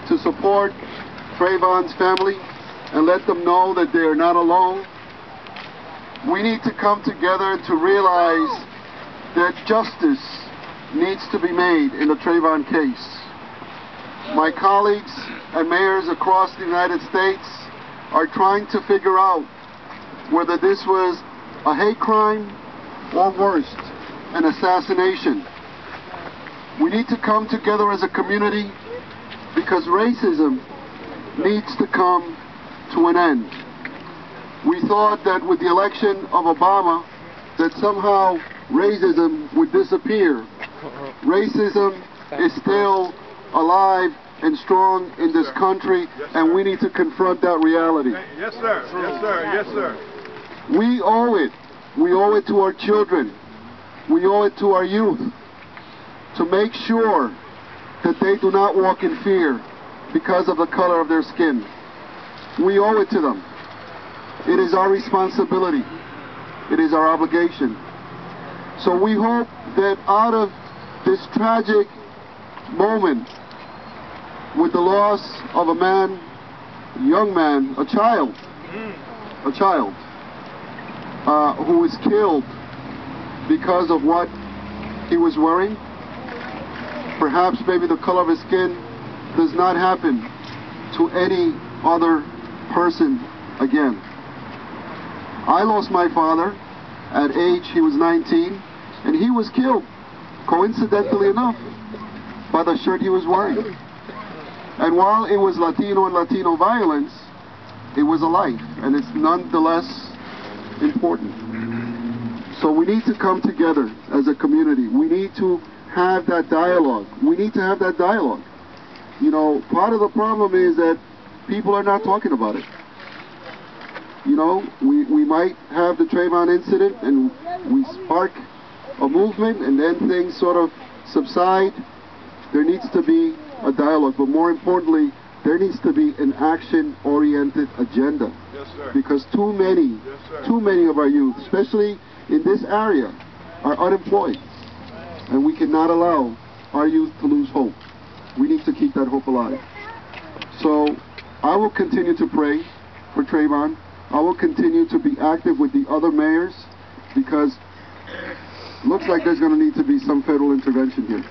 to support Trayvon's family and let them know that they are not alone. We need to come together to realize that justice needs to be made in the Trayvon case. My colleagues and mayors across the United States are trying to figure out whether this was a hate crime or worse, an assassination. We need to come together as a community because racism needs to come to an end. We thought that with the election of Obama that somehow racism would disappear. Racism is still alive and strong in this country, and we need to confront that reality. Yes, sir. Yes, sir. Yes, sir. We owe it. We owe it to our children. We owe it to our youth to make sure that they do not walk in fear because of the color of their skin. We owe it to them. It is our responsibility. It is our obligation. So we hope that out of this tragic moment with the loss of a man, a young man, a child who was killed because of what he was wearing, perhaps maybe the color of his skin, does not happen to any other person again. I lost my father at age, he was 19, and he was killed, coincidentally enough, by the shirt he was wearing. And while it was Latino and Latino violence, it was a life, and it's nonetheless important. So we need to come together as a community. We need to have that dialogue. We need to have that dialogue. You know, part of the problem is that people are not talking about it. You know, we might have the Trayvon incident and we spark a movement and then things sort of subside. There needs to be a dialogue, but more importantly, there needs to be an action-oriented agenda. Yes, sir. Because too many of our youth, especially in this area, are unemployed. And we cannot allow our youth to lose hope. We need to keep that hope alive. So I will continue to pray for Trayvon. I will continue to be active with the other mayors because it looks like there's going to need to be some federal intervention here.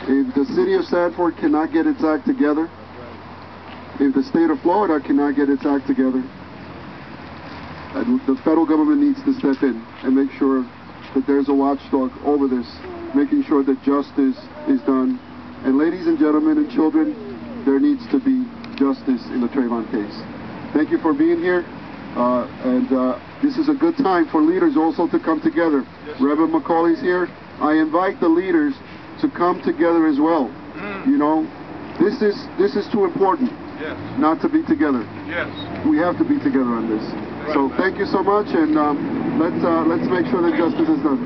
If the city of Sanford cannot get its act together, if the state of Florida cannot get its act together, the federal government needs to step in and make sure that there's a watchdog over this, making sure that justice is done. And ladies and gentlemen and children, there needs to be justice in the Trayvon case. Thank you for being here, this is a good time for leaders also to come together. Yes, Reverend McCauley's here. I invite the leaders to come together as well. You know, this is too important not to be together. Yes. We have to be together on this. So thank you so much, and let's make sure that justice is done.